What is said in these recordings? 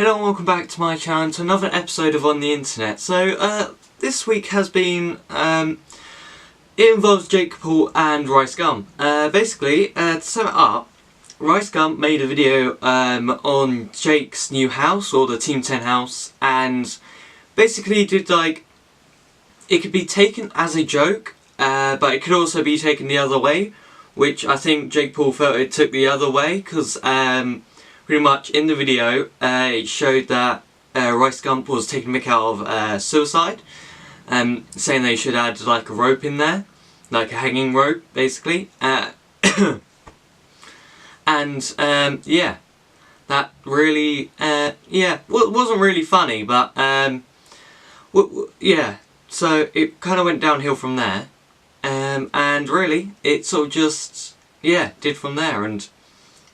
Hello and welcome back to my channel, to another episode of On the Internet. So, this week has been, it involves Jake Paul and Rice Gum. Basically, to sum it up, Rice Gum made a video on Jake's new house, or the Team 10 house, and basically did like, it could be taken as a joke, but it could also be taken the other way, which I think Jake Paul felt it took the other way, because pretty much in the video it showed that Rice Gum was taking the mick out of suicide, saying they should add like a rope in there, like a hanging rope basically, and yeah, that really, yeah, wasn't really funny, but yeah, so it kind of went downhill from there, and really it sort of just, yeah, did from there, and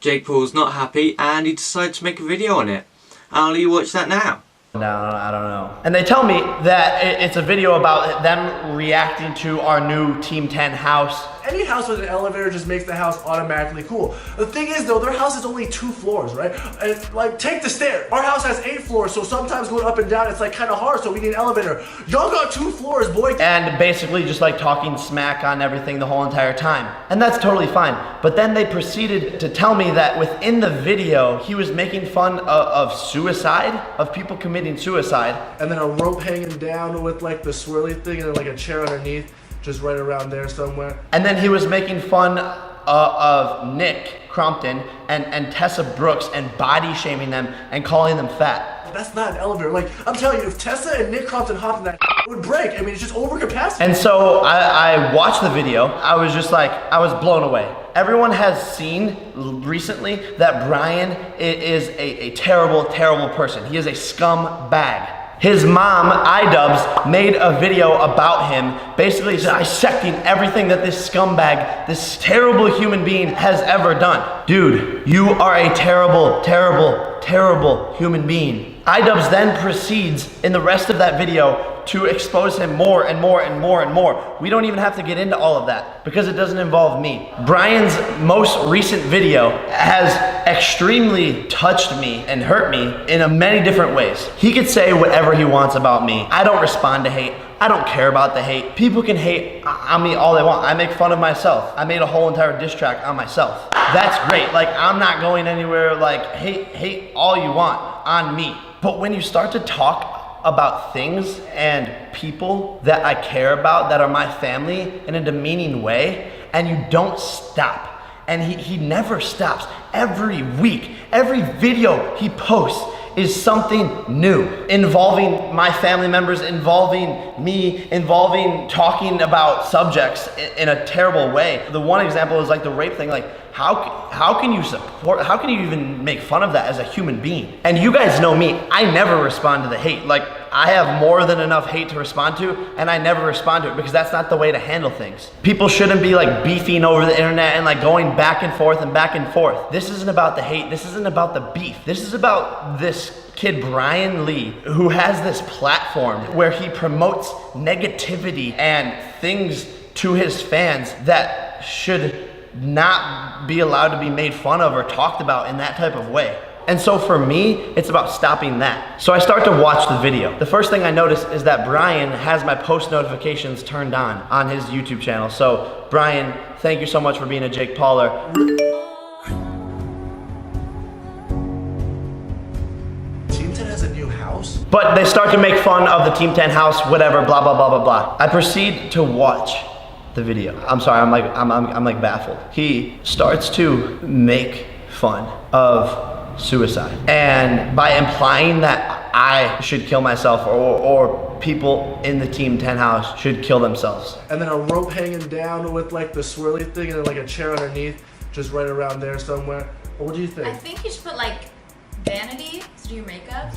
Jake Paul's not happy and he decided to make a video on it. I'll let you watch that now. No, I don't know. And they tell me that it's a video about them reacting to our new Team 10 house. Any house with an elevator just makes the house automatically cool. The thing is though, their house is only 2 floors, right? And like, take the stair. Our house has 8 floors, so sometimes going up and down, it's like kind of hard, so we need an elevator. Y'all got 2 floors, boy. And basically just like talking smack on everything the whole entire time. And that's totally fine. But then they proceeded to tell me that within the video, he was making fun of suicide, of people committing suicide. And then a rope hanging down with like the swirly thing and then like a chair underneath. Just right around there somewhere. And then he was making fun of Nick Crompton and Tessa Brooks and body shaming them and calling them fat. That's not an elevator. Like, I'm telling you, if Tessa and Nick Crompton hopped in that, it would break. I mean, it's just over capacity. And so I watched the video. I was just like, I was blown away. Everyone has seen recently that Brian is a terrible, terrible person. He is a scumbag. His mom, iDubbbz, made a video about him, basically dissecting everything that this scumbag, this terrible human being has ever done. Dude, you are a terrible, terrible, terrible human being. iDubbbz then proceeds in the rest of that video to expose him more and more and more and more. We don't even have to get into all of that because it doesn't involve me. Brian's most recent video has extremely touched me and hurt me in many different ways. He could say whatever he wants about me. I don't respond to hate. I don't care about the hate. People can hate on me all they want. I make fun of myself. I made a whole entire diss track on myself. That's great. Like, I'm not going anywhere. Like, hate all you want on me. But when you start to talk about things and people that I care about, that are my family, in a demeaning way, and you don't stop, and he never stops. Every week, every video he posts is something new, involving my family members, involving me, involving talking about subjects in a terrible way. The one example is like the rape thing. Like, how can you support, how can you even make fun of that as a human being? And you guys know me, I never respond to the hate. Like, I have more than enough hate to respond to, and I never respond to it because that's not the way to handle things. People shouldn't be like beefing over the internet and like going back and forth and back and forth. This isn't about the hate, this isn't about the beef. This is about this kid Brian Lee, who has this platform where he promotes negativity and things to his fans that should not be allowed to be made fun of or talked about in that type of way. And so for me, it's about stopping that. So I start to watch the video. The first thing I notice is that Brian has my post notifications turned on his YouTube channel. So Brian, thank you so much for being a Jake Pauler. Team 10 has a new house? But they start to make fun of the Team 10 house, whatever, blah, blah, blah, blah, blah. I proceed to watch the video. I'm sorry, I'm like baffled. He starts to make fun of suicide, and by implying that I should kill myself or people in the Team 10 house should kill themselves. And then a rope hanging down with like the swirly thing and then like a chair underneath, just right around there somewhere. What do you think? I think you should put like vanity to do your makeup.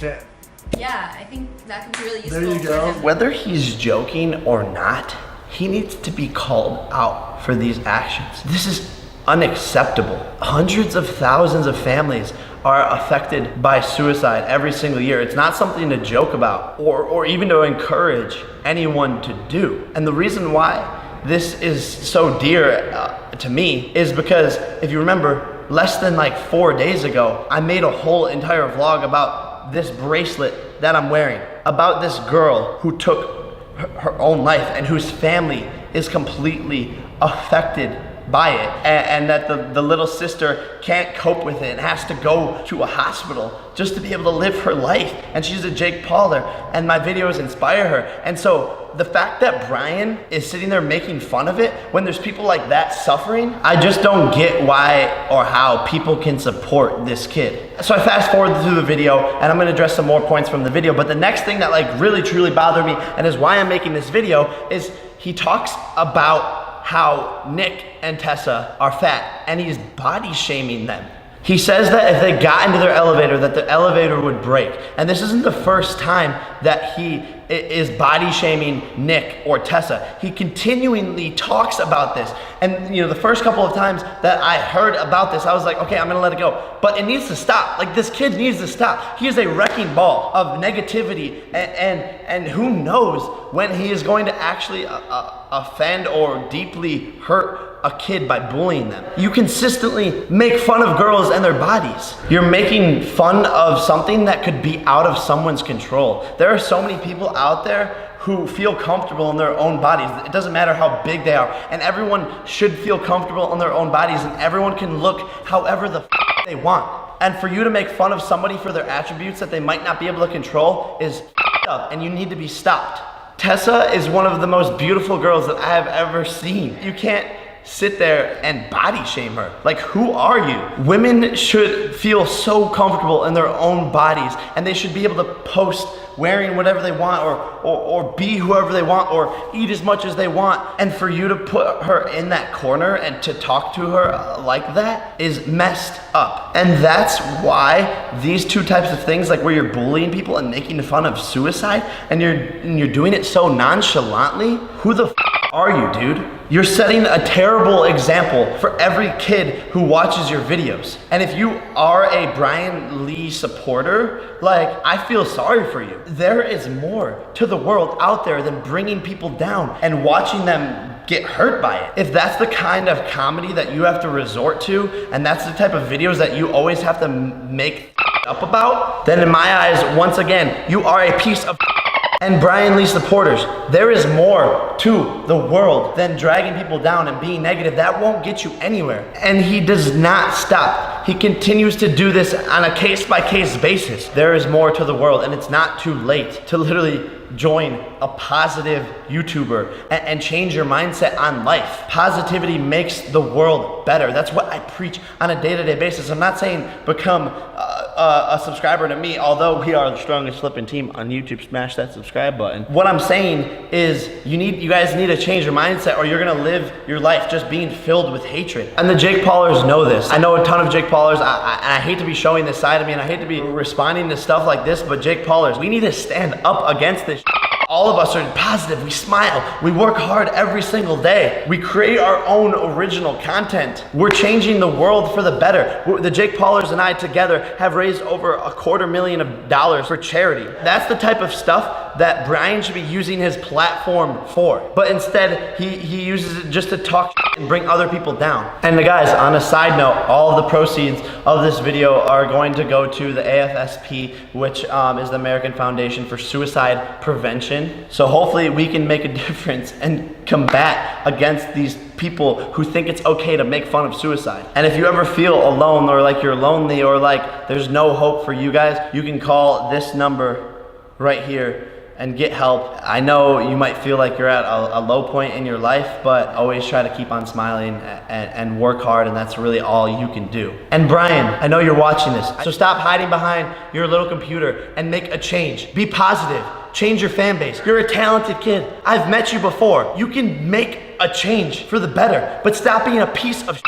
Yeah, I think that could be really useful. There you go. Whether he's joking or not, he needs to be called out for these actions. This is unacceptable. Hundreds of thousands of families are affected by suicide every single year. It's not something to joke about or even to encourage anyone to do. And the reason why this is so dear to me is because if you remember, less than like 4 days ago, I made a whole entire vlog about this bracelet that I'm wearing, about this girl who took her own life and whose family is completely affected by it, and that the little sister can't cope with it and has to go to a hospital just to be able to live her life, and she's a Jake Pauler, and my videos inspire her. And so the fact that Brian is sitting there making fun of it when there's people like that suffering, I just don't get why or how people can support this kid. So I fast forward through the video, and I'm gonna address some more points from the video, but the next thing that like really truly bothered me and is why I'm making this video is he talks about how Nick and Tessa are fat, and he's body shaming them. He says that if they got into their elevator, that the elevator would break. And this isn't the first time that he is body shaming Nick or Tessa. He continually talks about this. And you know, the first couple of times that I heard about this, I was like, okay, I'm gonna let it go. But it needs to stop. Like, this kid needs to stop. He is a wrecking ball of negativity, and who knows when he is going to actually offend or deeply hurt a kid by bullying them. You consistently make fun of girls and their bodies. You're making fun of something that could be out of someone's control. There are so many people out there who feel comfortable in their own bodies. It doesn't matter how big they are, and everyone should feel comfortable in their own bodies, and everyone can look however the they want. And for you to make fun of somebody for their attributes that they might not be able to control is up, and you need to be stopped. Tessa is one of the most beautiful girls that I have ever seen. You can't sit there and body shame her. Like, who are you? Women should feel so comfortable in their own bodies, and they should be able to post wearing whatever they want, or be whoever they want, or eat as much as they want. And for you to put her in that corner and to talk to her like that is messed up. And that's why these two types of things, like where you're bullying people and making fun of suicide, and you're doing it so nonchalantly, who the are you, dude? You're setting a terrible example for every kid who watches your videos. And if you are a Brian Lee supporter, like, I feel sorry for you. There is more to the world out there than bringing people down and watching them get hurt by it. If that's the kind of comedy that you have to resort to, and that's the type of videos that you always have to make up about, then in my eyes, once again, you are a piece of and Brian Lee supporters, there is more to the world than dragging people down and being negative. That won't get you anywhere. And he does not stop. He continues to do this on a case-by-case basis. There is more to the world, and it's not too late to literally join a positive YouTuber and change your mindset on life. Positivity makes the world better. That's what I preach on a day-to-day basis. I'm not saying become a subscriber to me, although we are the strongest flipping team on YouTube. Smash that subscribe button. What I'm saying is you guys need to change your mindset, or you're gonna live your life just being filled with hatred. And the Jake Paulers know this. I know a ton of Jake Paulers. I hate to be showing this side of me, and I hate to be responding to stuff like this, but Jake Paulers, we need to stand up against this. All of us are positive, we smile, we work hard every single day. We create our own original content. We're changing the world for the better. The Jake Paulers and I together have raised over $250,000 for charity. That's the type of stuff that Brian should be using his platform for. But instead, he uses it just to talk and bring other people down. And guys, on a side note, all of the proceeds of this video are going to go to the AFSP, which is the American Foundation for Suicide Prevention. So hopefully we can make a difference and combat against these people who think it's okay to make fun of suicide. And if you ever feel alone, or like you're lonely, or like there's no hope for you guys, you can call this number right here and get help. I know you might feel like you're at a low point in your life, but always try to keep on smiling and work hard, and that's really all you can do. And Brian, I know you're watching this, so stop hiding behind your little computer and make a change. Be positive. Change your fan base. You're a talented kid. I've met you before. You can make a change for the better, but stop being a piece of shit.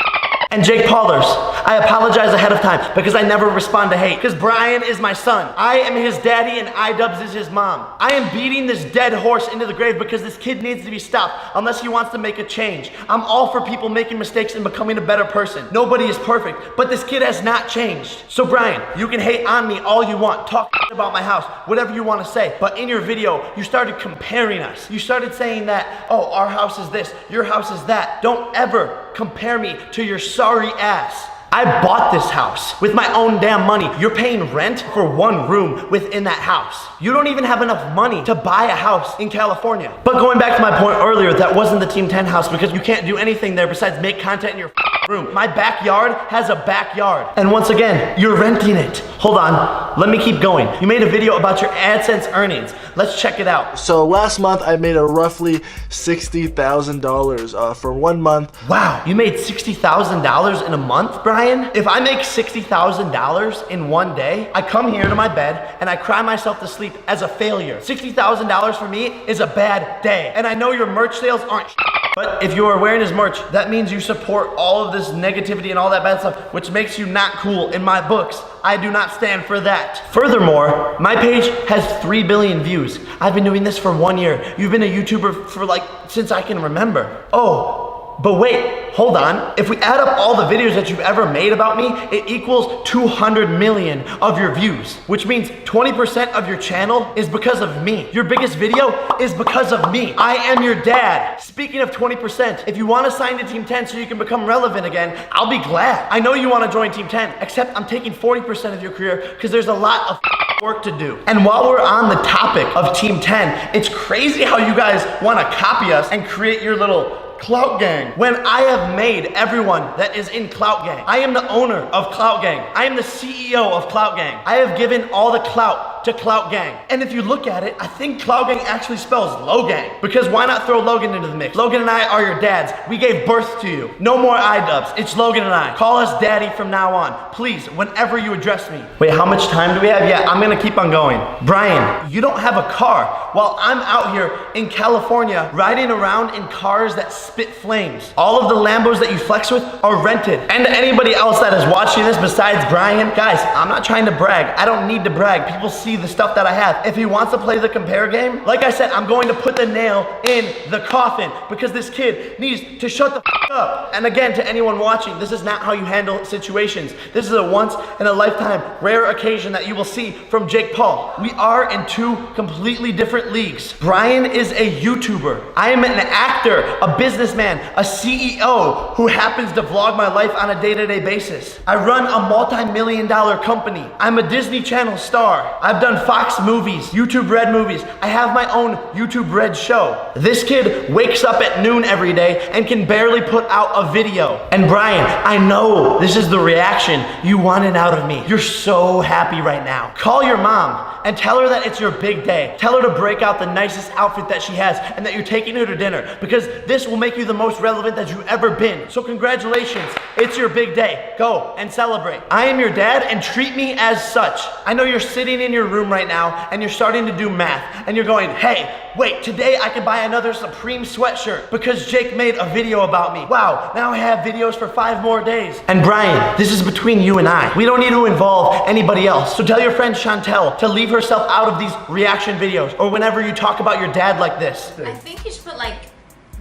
And Jake Paulers, I apologize ahead of time because I never respond to hate, because Brian is my son. I am his daddy and iDubbbz is his mom. I am beating this dead horse into the grave because this kid needs to be stopped unless he wants to make a change. I'm all for people making mistakes and becoming a better person. Nobody is perfect, but this kid has not changed. So Brian, you can hate on me all you want, talk about my house, whatever you want to say, but in your video, you started comparing us. You started saying that, oh, our house is this, your house is that. Don't ever compare me to your sorry ass. I bought this house with my own damn money. You're paying rent for one room within that house. You don't even have enough money to buy a house in California. But going back to my point earlier, that wasn't the Team 10 house because you can't do anything there besides make content in your room. My backyard has a backyard. And once again, you're renting it. Hold on, let me keep going. You made a video about your AdSense earnings. Let's check it out. So last month I made a roughly $60,000 for 1 month. Wow, you made $60,000 in a month, Brian? If I make $60,000 in one day, I come here to my bed and I cry myself to sleep as a failure. $60,000 for me is a bad day. And I know your merch sales aren't but if you are wearing his merch, that means you support all of this negativity and all that bad stuff, which makes you not cool in my books. I do not stand for that. Furthermore, my page has 3 billion views. I've been doing this for 1 year. You've been a YouTuber for since I can remember. Oh, but wait, hold on. If we add up all the videos that you've ever made about me, it equals 200 million of your views, which means 20% of your channel is because of me. Your biggest video is because of me. I am your dad. Speaking of 20%, if you want to sign to Team 10 so you can become relevant again, I'll be glad. I know you want to join Team 10, except I'm taking 40% of your career because there's a lot of work to do. And while we're on the topic of Team 10, it's crazy how you guys want to copy us and create your little Clout Gang, when I have made everyone that is in Clout Gang. I am the owner of Clout Gang. I am the CEO of Clout Gang. I have given all the clout to Clout Gang. And if you look at it, I think Clout Gang actually spells Logang. Because why not throw Logan into the mix? Logan and I are your dads. We gave birth to you. No more iDubbbz. It's Logan and I. Call us daddy from now on. Please, whenever you address me. Wait, how much time do we have? Yeah, I'm gonna keep on going. Brian, you don't have a car while I'm out here in California riding around in cars that spit flames. All of the Lambos that you flex with are rented. And anybody else that is watching this besides Brian, guys, I'm not trying to brag. I don't need to brag. People see the stuff that I have. If he wants to play the compare game, like I said, I'm going to put the nail in the coffin because this kid needs to shut the f up. And again, to anyone watching, this is not how you handle situations. This is a once in a lifetime rare occasion that you will see from Jake Paul. We are in 2 completely different leagues. Brian is a YouTuber. I am an actor, a businessman, a CEO who happens to vlog my life on a day-to-day basis. I run a multi-million-dollar company. I'm a Disney Channel star. I've done Fox movies, YouTube Red movies. I have my own YouTube Red show. This kid wakes up at noon every day and can barely put out a video. And Brian, I know this is the reaction you wanted out of me. You're so happy right now. Call your mom and tell her that it's your big day. Tell her to break out the nicest outfit that she has and that you're taking her to dinner because this will make you the most relevant that you've ever been. So congratulations, it's your big day. Go and celebrate. I am your dad and treat me as such. I know you're sitting in your room right now and you're starting to do math and you're going, hey, wait, today I can buy another Supreme sweatshirt because Jake made a video about me. Wow, now I have videos for 5 more days. And Brian, this is between you and I. We don't need to involve anybody else. So tell your friend Chantel to leave herself out of these reaction videos or whenever you talk about your dad like this. I think you should put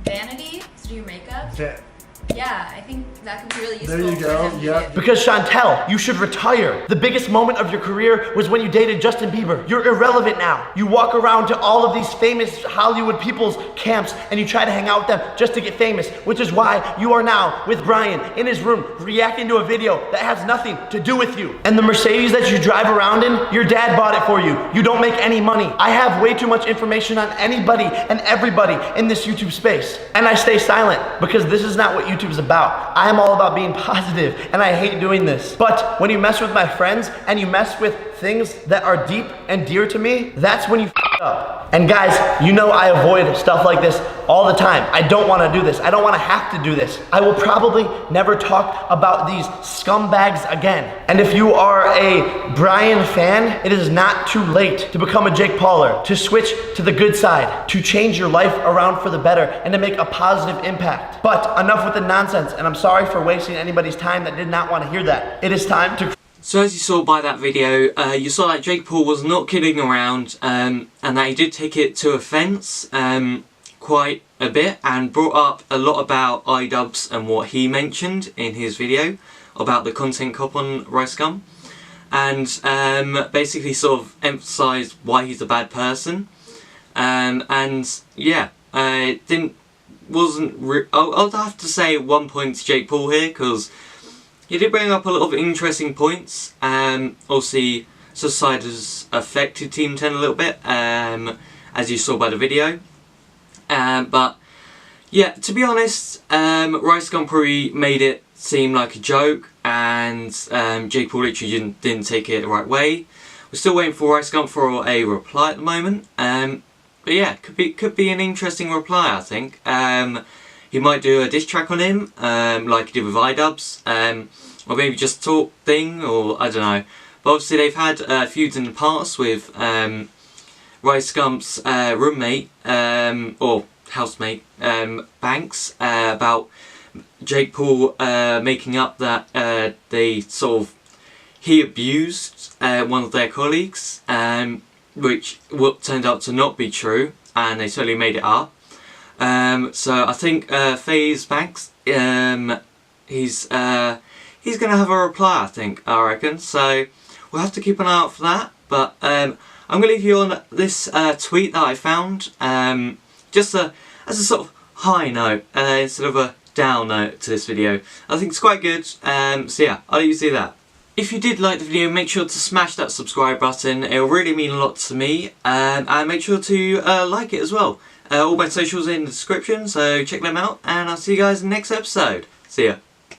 Vanity to do your makeup. Yeah, I think that could be really useful. There you go. Yep. Because Chantel, you should retire. The biggest moment of your career was when you dated Justin Bieber. You're irrelevant now. You walk around to all of these famous Hollywood people's camps and you try to hang out with them just to get famous, which is why you are now with Brian in his room reacting to a video that has nothing to do with you. And the Mercedes that you drive around in, your dad bought it for you. You don't make any money. I have way too much information on anybody and everybody in this YouTube space. And I stay silent because this is not what YouTube is about. I am all about being positive and I hate doing this. But when you mess with my friends and you mess with things that are deep and dear to me, that's when you f up. And guys, you know I avoid stuff like this all the time. I don't want to do this. I don't want to have to do this. I will probably never talk about these scumbags again. And if you are a Brian fan, it is not too late to become a Jake Pauler, to switch to the good side, to change your life around for the better, and to make a positive impact. But enough with the nonsense, and I'm sorry for wasting anybody's time that did not want to hear that. It is time to... So as you saw by that video, you saw that Jake Paul was not kidding around and that he did take it to offence quite a bit and brought up a lot about iDubbbz and what he mentioned in his video about the content cop on Rice Gum, and basically sort of emphasised why he's a bad person, and yeah, I'll have to say 1 point to Jake Paul here because He did bring up a lot of interesting points. Obviously, Society has affected Team 10 a little bit, as you saw by the video. But yeah, to be honest, Rice Gum probably made it seem like a joke, and Jake Paul literally didn't take it the right way. We're still waiting for Rice Gum for a reply at the moment. But yeah, could be an interesting reply, I think. He might do a diss track on him, like he did with iDubbbz, or maybe just a talk thing, or I don't know. But obviously they've had feuds in the past with Rice Gum's roommate, or housemate, Banks, about Jake Paul making up that he abused one of their colleagues, which turned out to not be true, and they totally made it up. So I think FaZe Banks, he's gonna have a reply, I reckon. So we'll have to keep an eye out for that. But I'm gonna leave you on this tweet that I found, just as a sort of high note instead of a down note to this video. I think it's quite good. So yeah, I'll let you see that. If you did like the video, make sure to smash that subscribe button. It'll really mean a lot to me. And make sure to like it as well. All my socials are in the description, so check them out. And I'll see you guys in the next episode. See ya.